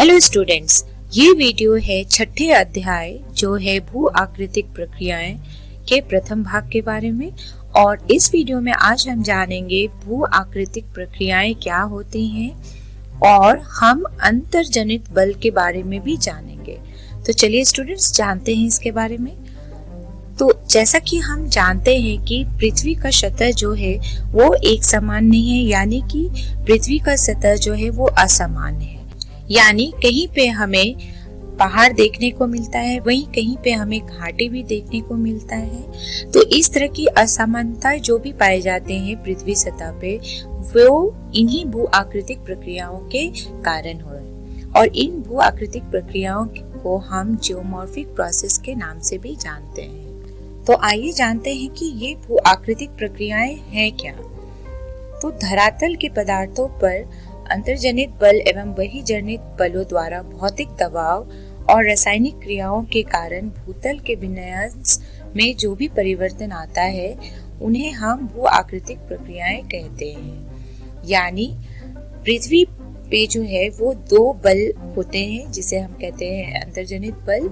Hello students, ये video है छठे अध्याय जो है भू आकृतिक प्रक्रियाएं के प्रथम भाग के बारे में। और इस वीडियो में आज हम जानेंगे भू आकृतिक प्रक्रियाएं क्या होती हैं और हम अंतर्जनित बल के बारे में भी जानेंगे। तो चलिए स्टूडेंट्स जानते हैं इसके बारे में। तो जैसा कि हम जानते हैं कि पृथ्वी का सतह जो है वो एक समान नहीं है, यानी कि पृथ्वी का सतह जो है वो असामान्य है। यानी कहीं पे हमें पहाड़ देखने को मिलता है, वहीं कहीं पे हमें घाटी भी देखने को मिलता है। तो इस तरह की असमानताएं जो भी पाए जाते हैं पृथ्वी सतह पे, वो इन्हीं भू आकृतिक प्रक्रियाओं के कारण हुए। और इन भू आकृतिक प्रक्रियाओं को हम जियोमॉर्फिक प्रोसेस के नाम से भी जानते हैं। तो आइए जानते हैं कि ये भू आकृतिक प्रक्रियाएं हैं क्या। तो धरातल के पदार्थों पर अंतर्जनित बल एवं बहिर्जनित बलों द्वारा भौतिक दबाव और रासायनिक क्रियाओं के कारण भूतल के विन्यास में जो भी परिवर्तन आता है उन्हें हम भू आकृतिक प्रक्रियाएं कहते हैं। यानी पृथ्वी पे जो है वो दो बल होते हैं जिसे हम कहते हैं अंतर्जनित बल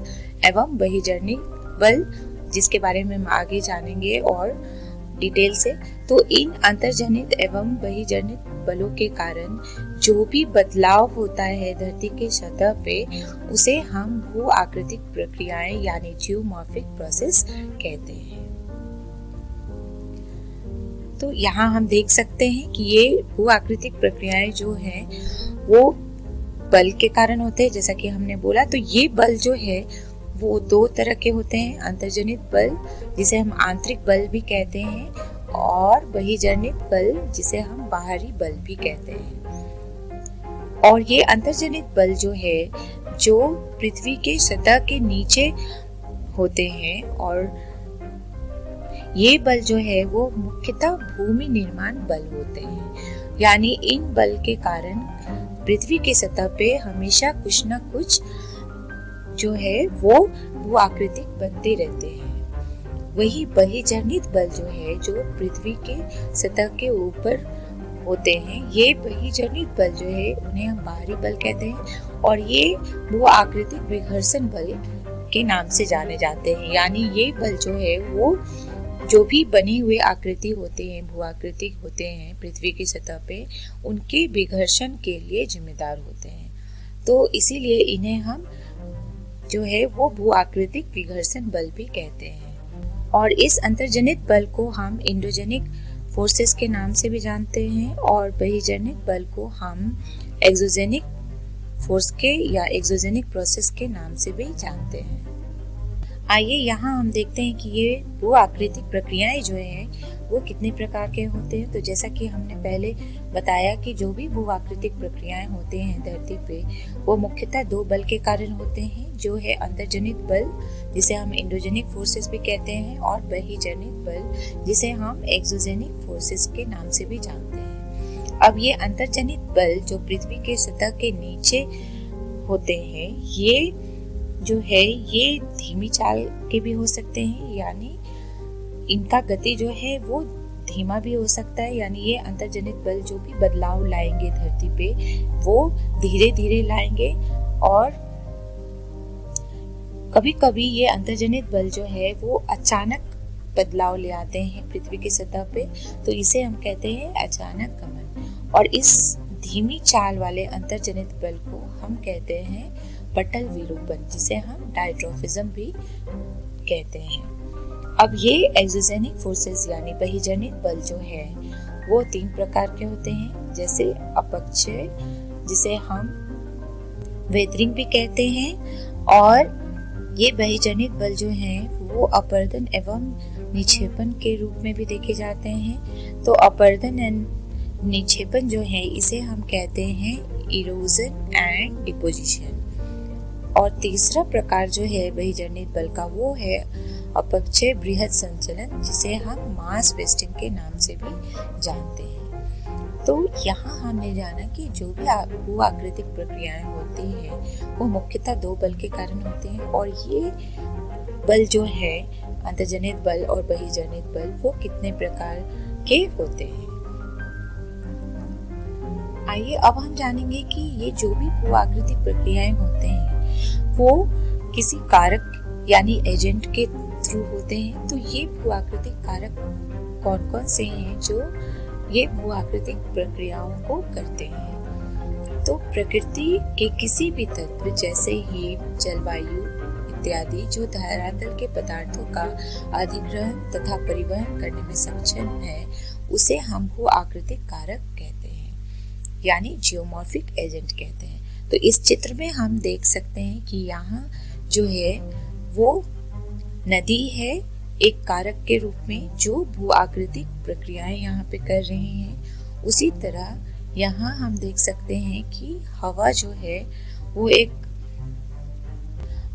एवं बहिर्जनित बल, जिसके बारे में हम आगे जानेंगे और डिटेल से। तो इन अंतर्जनित एवं बहिर्जनित बलों के कारण जो भी बदलाव होता है धरती के सतह पे, उसे हम भू आकृतिक प्रक्रियाएं यानी जियोमॉर्फिक प्रोसेस कहते हैं। तो यहाँ हम देख सकते हैं कि ये भू आकृतिक प्रक्रियाएं जो हैं वो बल के कारण होते हैं। जैसा कि हमने बोला, तो ये बल जो है वो दो तरह के होते हैं, अंतर्जनित बल जिसे हम आंतरिक बल भी कहते हैं और बहिर्जनित बल जिसे हम बाहरी बल भी कहते हैं। और ये अंतर्जनित बल जो है जो पृथ्वी के सतह के नीचे होते हैं, और ये बल जो है वो मुख्यतः भूमि निर्माण बल होते हैं। यानी इन बल के कारण पृथ्वी के सतह पे हमेशा कुछ न कुछ जो है वो भू आकृतिक बनते रहते हैं। वही बहिर्जनित बल जो है जो पृथ्वी के सतह के ऊपर होते हैं, ये बहिर्जनित बल जो है उन्हें हम बाहरी बल कहते हैं और ये भू आकृतिक विघर्षण बल के नाम से जाने जाते हैं। यानी ये बल जो है वो जो भी बनी हुई आकृति होते हैं, भू आकृतिक होते हैं पृथ्वी की सतह पे, उनके विघर्षण के लिए जिम्मेदार होते हैं। तो इसीलिए इन्हें हम जो है वो भू आकृतिक विघर्षण बल भी कहते हैं। और इस अंतर्जनित बल को हम एंडोजेनिक फोर्सेस के नाम से भी जानते हैं और बहिर्जनित बल को हम एक्सोजेनिक फोर्स के या एक्सोजेनिक प्रोसेस के नाम से भी जानते हैं। आइए यहाँ हम देखते हैं कि ये भू आकृतिक प्रक्रियाएं जो हैं वो कितने प्रकार के होते हैं। तो जैसा कि हमने पहले बताया कि जो भी भू आकृतिक प्रक्रियाएं होते हैं धरती पे, वो मुख्यतः दो बल के कारण होते हैं, जो है अंतर्जनित बल जिसे हम एंडोजेनिक फोर्सेस भी कहते हैं और बहिर्जनित बल जिसे हम एक्सोजेनिक फोर्सेस के नाम से भी जानते हैं। अब ये अंतर्जनित बल जो पृथ्वी के सतह के नीचे होते हैं, ये जो है ये धीमी चाल के भी हो सकते हैं, यानी इनका गति जो है वो धीमा भी हो सकता है। यानी ये अंतर्जनित बल जो भी बदलाव लाएंगे धरती पे वो धीरे धीरे लाएंगे, और कभी कभी ये अंतर्जनित बल जो है वो अचानक बदलाव ले आते हैं पृथ्वी की सतह पे, तो इसे हम कहते हैं अचानक गमन। और इस धीमी चाल वाले अंतर्जनित बल को हम कहते हैं पटल विरूपण, जिसे हम डायट्रोफिज्म भी कहते हैं। अब ये एक्सोजेनिक फोर्सेस यानी बहिर्जनित बल जो है वो तीन प्रकार के होते हैं, जैसे अपक्षय जिसे हम वेदरिंग भी कहते हैं, और ये बहिर्जनित बल जो हैं वो अपरदन एवं निक्षेपण के रूप में भी देखे जाते हैं। तो अपरदन एंड निक्षेपण जो है इसे हम कहते हैं इरोजन एंड डिपोजिशन। और तीसरा प्रकार जो है बहिर्जनित बल का वो है अपक्षय बृहद संचलन, जिसे हम मास वेस्टिंग के नाम से भी जानते हैं। तो यहाँ हमने जाना कि जो भी भू आकृतिक प्रक्रियाएं होती हैं वो मुख्यतः दो बल के कारण होती हैं, और ये बल जो है अंतर्जनित बल और बहिर्जनित बल वो कितने प्रकार के होते हैं। आइए अब हम जानेंगे कि ये जो भी भू-आकृतिक प्रक्रियाएं होते हैं वो किसी कारक यानी एजेंट के थ्रू होते हैं। तो ये भू-आकृतिक कारक कौन कौन से हैं जो ये भू-आकृतिक प्रक्रियाओं को करते हैं। तो प्रकृति के किसी भी तत्व जैसे हिम, जलवायु इत्यादि जो धरातल के पदार्थों का अधिग्रहण तथा परिवहन करने में सक्षम है उसे हम भू-आकृतिक कारक कहते हैं यानी जियोमॉर्फिक एजेंट कहते हैं। तो इस चित्र में हम देख सकते हैं कि यहाँ जो है वो नदी है एक कारक के रूप में जो भू-आकृतिक प्रक्रियाएं यहाँ पे कर रही हैं। उसी तरह यहाँ हम देख सकते हैं कि हवा जो है वो एक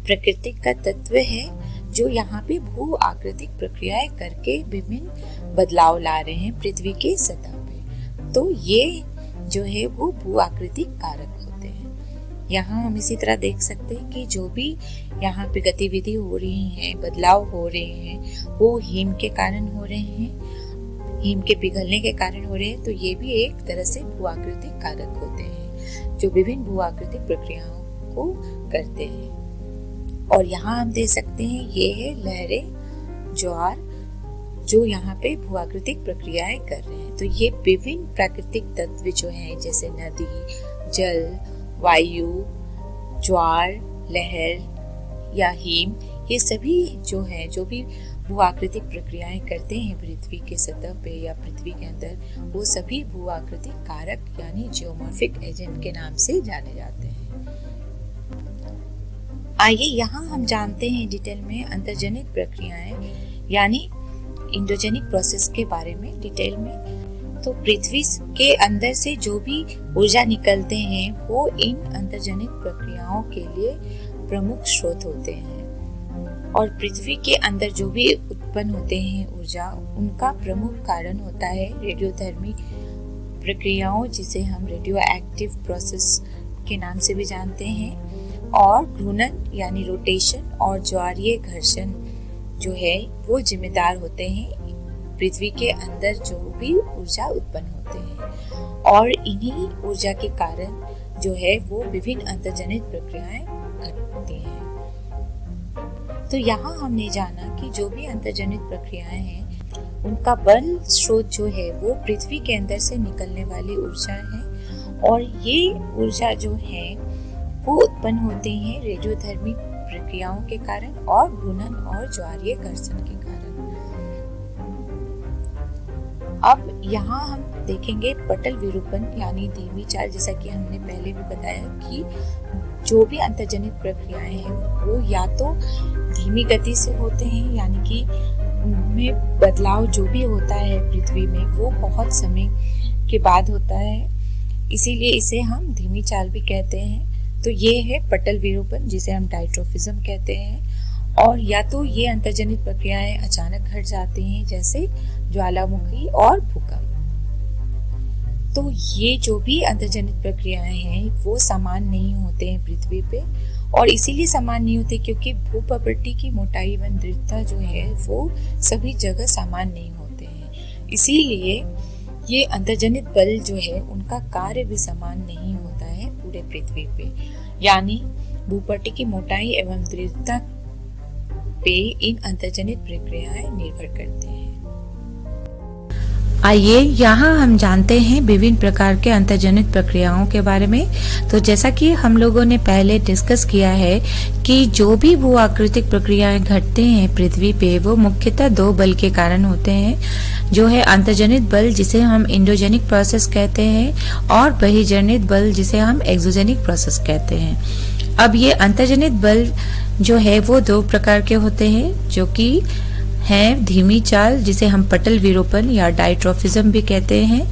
प्राकृतिक का तत्व है जो यहाँ पे भू-आकृतिक प्रक्रियाएं करके विभिन्न बदलाव ला रहे हैं पृथ्वी के सतह पे। तो ये जो है वो भू-आकृतिक कारक होते हैं। यहाँ हम इसी तरह देख सकते हैं कि जो भी यहाँ पे गतिविधि हो रही है, बदलाव हो रहे हैं, वो हिम के कारण हो रहे हैं, हिम के पिघलने के कारण हो रहे हैं। तो ये भी एक तरह से भू-आकृतिक कारक होते हैं जो विभिन्न भू-आकृतिक प्रक्रियाओं को करते हैं। और यहाँ हम देख सकते हैं ये है लहरें, ज्वार जो यहाँ पे भू-आकृतिक प्रक्रियाएं कर रहे हैं। तो ये विभिन्न प्राकृतिक तत्व जो हैं जैसे नदी, जल, वायु, ज्वार, लहर या हिम, ये सभी जो है जो भी भू-आकृतिक प्रक्रियाएं करते हैं पृथ्वी के सतह पे या पृथ्वी के अंदर, वो सभी भू-आकृतिक कारक यानी जियोमॉर्फिक एजेंट के नाम से जाने जाते हैं। आइए यहाँ हम जानते हैं डिटेल में अंतर्जनित प्रक्रियाएं यानी इंडोजेनिक प्रोसेस के बारे में डिटेल में। तो पृथ्वी के अंदर से जो भी ऊर्जा निकलते हैं वो इन अंतर्जनित प्रक्रियाओं के लिए प्रमुख स्रोत होते हैं। और पृथ्वी के अंदर जो भी उत्पन्न होते हैं ऊर्जा, उनका प्रमुख कारण होता है रेडियोधर्मी प्रक्रियाओं जिसे हम रेडियो एक्टिव प्रोसेस के नाम से भी जानते हैं, और घूर्णन यानी रोटेशन और ज्वारीय घर्षण जो है वो जिम्मेदार होते हैं पृथ्वी के अंदर जो भी ऊर्जा उत्पन्न होते हैं। और इन्हीं ऊर्जा के कारण जो है वो विभिन्न अंतर्जनित प्रक्रियाएं घटती हैं। तो यहाँ हमने जाना कि जो भी अंतर्जनित प्रक्रियाएं हैं उनका बल स्रोत जो है वो पृथ्वी के अंदर से निकलने वाली ऊर्जा है। और ये ऊर्जा जो है वो उत्पन्न होते हैं रेडियोधर्मी प्रक्रियाओं के कारण और घूर्णन और ज्वारीय घर्षण के कारण। अब यहाँ हम देखेंगे पटल विरूपण यानी धीमी चाल। जैसा कि हमने पहले भी बताया कि जो भी अंतर्जनित प्रक्रियाएं हैं वो या तो धीमी गति से होते हैं यानी कि उनमें बदलाव जो भी होता है पृथ्वी में वो बहुत समय के बाद होता है, इसीलिए इसे हम धीमी चाल भी कहते हैं। तो ये है पटल विरूपण जिसे हम डायट्रोफिज्म कहते हैं। और या तो ये अंतर्जनित प्रक्रियाएं अचानक घट जाती हैं जैसे ज्वालामुखी और भूकंप। तो ये जो भी अंतर्जनित प्रक्रियाएं हैं वो समान नहीं होते हैं पृथ्वी पे, और इसीलिए समान नहीं होते क्योंकि भूप्रकृति की मोटाई एवं दृढ़ता जो है वो सभी जगह समान नहीं होते हैं। इसीलिए ये अंतर्जनित बल जो है उनका कार्य भी समान नहीं होता है पूरे पृथ्वी पे, यानी भूपट्टी की मोटाई एवं दृढ़ता पे इन अंतर्जनित प्रक्रियाएं निर्भर करते हैं। आइए यहाँ हम जानते हैं विभिन्न प्रकार के अंतर्जनित प्रक्रियाओं के बारे में। तो जैसा कि हम लोगों ने पहले डिस्कस किया है कि जो भी भू आकृतिक प्रक्रियाएं घटते हैं पृथ्वी पे वो मुख्यतः दो बल के कारण होते हैं, जो है अंतर्जनित बल जिसे हम इंडोजेनिक प्रोसेस कहते हैं और बहिर्जनित बल जिसे हम एक्सोजेनिक प्रोसेस कहते हैं। अब ये अंतर्जनित बल जो है वो दो प्रकार के होते हैं, जो कि है धीमी चाल जिसे हम पटल विरूपण या डायट्रोफिज्म भी कहते हैं,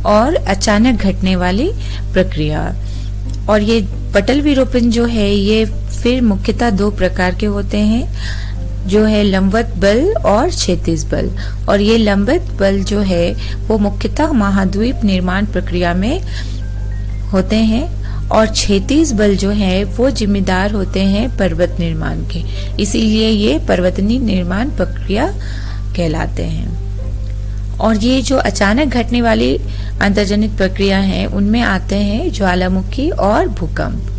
और अचानक घटने वाली प्रक्रिया। और ये पटल विरूपण जो है ये फिर मुख्यतः दो प्रकार के होते हैं, जो है लंबवत बल और क्षैतिज बल। और ये लंबवत बल जो है वो मुख्यतः महाद्वीप निर्माण प्रक्रिया में होते हैं, और क्षैतिज बल जो है वो जिम्मेदार होते हैं पर्वत निर्माण के, इसीलिए ये पर्वतनी निर्माण प्रक्रिया कहलाते हैं। और ये जो अचानक घटने वाली अंतर्जनित प्रक्रिया हैं उनमें आते हैं ज्वालामुखी और भूकंप।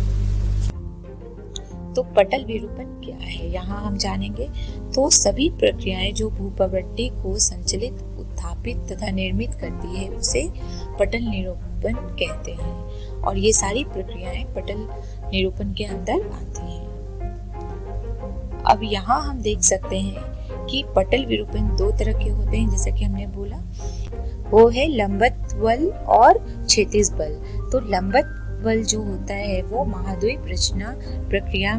तो पटल विरूपण क्या है, यहाँ हम जानेंगे। तो सभी प्रक्रियाएं जो भूप्रवृत्ति को संचलित, उत्थापित तथा निर्मित करती है उसे पटल निरूपण कहते हैं, और ये सारी प्रक्रियाएं पटल निरूपण के अंदर आती हैं। अब यहाँ हम देख सकते हैं कि पटल विरूपण दो तरह के होते हैं, जैसा कि हमने बोला, वो है लंबवत बल और क्षैतिज बल। तो लंबवत बल जो होता है वो महाद्वीप रचना प्रक्रिया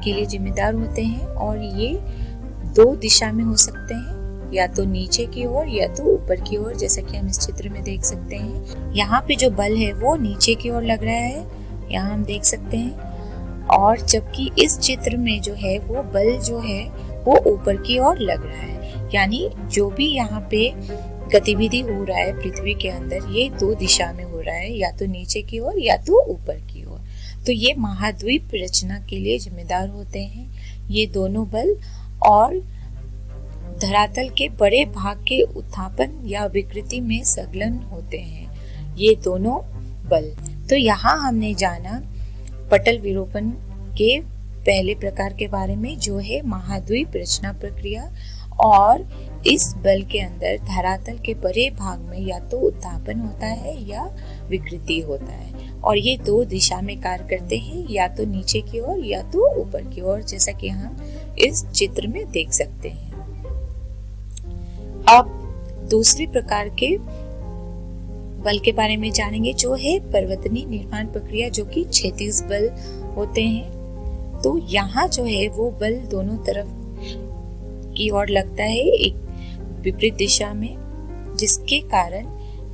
के लिए जिम्मेदार होते हैं, और ये दो दिशा में हो सकते हैं, या तो नीचे की ओर या तो ऊपर की ओर, जैसा कि हम इस चित्र में देख सकते हैं। यहाँ पे जो बल है वो नीचे की ओर लग रहा है, यहाँ हम देख सकते हैं, और जबकि इस चित्र में जो है वो बल जो है वो ऊपर की ओर लग रहा है। यानी जो भी यहाँ पे गतिविधि हो रहा है पृथ्वी के अंदर, ये दो दिशा में हो रहा है, या तो नीचे की ओर या तो ऊपर की ओर। तो ये महाद्वीप रचना के लिए जिम्मेदार होते हैं ये दोनों बल, और धरातल के बड़े भाग के उत्थापन या विकृति में संलग्न होते हैं ये दोनों बल। तो यहाँ हमने जाना पटल विरूपण के पहले प्रकार के बारे में, जो है महाद्वीप रचना प्रक्रिया, और इस बल के अंदर धरातल के बड़े भाग में या तो उत्थापन होता है या विकृति होता है, और ये दो दिशा में कार्य करते हैं, या तो नीचे की ओर या तो ऊपर की ओर, जैसा कि हम इस चित्र में देख सकते हैं। अब दूसरे प्रकार के बल के बारे में जानेंगे, जो है पर्वतनी निर्माण प्रक्रिया, जो कि क्षैतिज बल होते हैं। तो यहाँ जो है वो बल दोनों तरफ की ओर लगता है, एक विपरीत दिशा में, जिसके कारण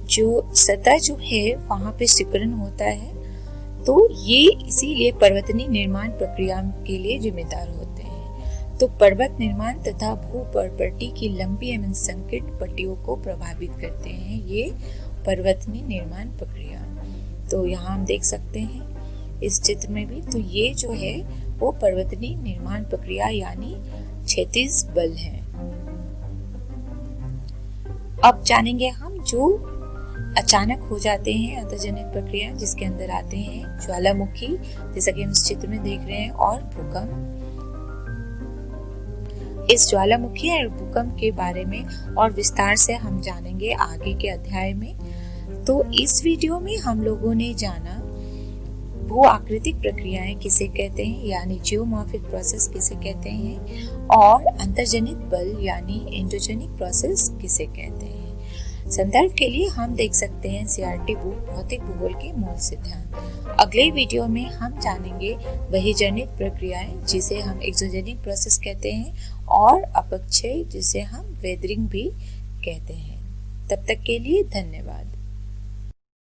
जो सतह जो है वहां पे सिकुड़न होता है। तो ये इसीलिए पर्वतनी निर्माण प्रक्रिया के लिए जिम्मेदार होते हैं। तो पर्वत निर्माण तथा भूप्रवृत्ति की लंबी एवं संकीर्ण पट्टियों को प्रभावित करते हैं ये पर्वतनी निर्माण प्रक्रिया। तो यहाँ हम देख सकते हैं इस चित्र में भी, तो ये जो है वो पर्वतनी निर्माण प्रक्रिया यानी क्षैतिज बल है। अब जानेंगे हम जो अचानक हो जाते हैं अंतर्जनित प्रक्रिया, जिसके अंदर आते हैं ज्वालामुखी, जैसा कि हम इस चित्र में देख रहे हैं, और भूकंप। इस ज्वालामुखी और भूकंप के बारे में और विस्तार से हम जानेंगे आगे के अध्याय में। तो इस वीडियो में हम लोगों ने जाना भू आकृतिक प्रक्रियाएं किसे कहते हैं, यानी जियोमॉर्फिक प्रोसेस किसे कहते हैं, और अंतर्जनित बल यानी एंडोजेनिक प्रोसेस किसे कहते हैं। संदर्भ के लिए हम देख सकते हैं सीआरटी बुक भौतिक भूगोल के मूल सिद्धांत। अगले वीडियो में हम जानेंगे बहिर्जनित प्रक्रियाएं, जिसे हम एक्सोजेनिक प्रोसेस कहते हैं, और अपक्षय, जिसे हम वेदरिंग भी कहते हैं। तब तक के लिए धन्यवाद।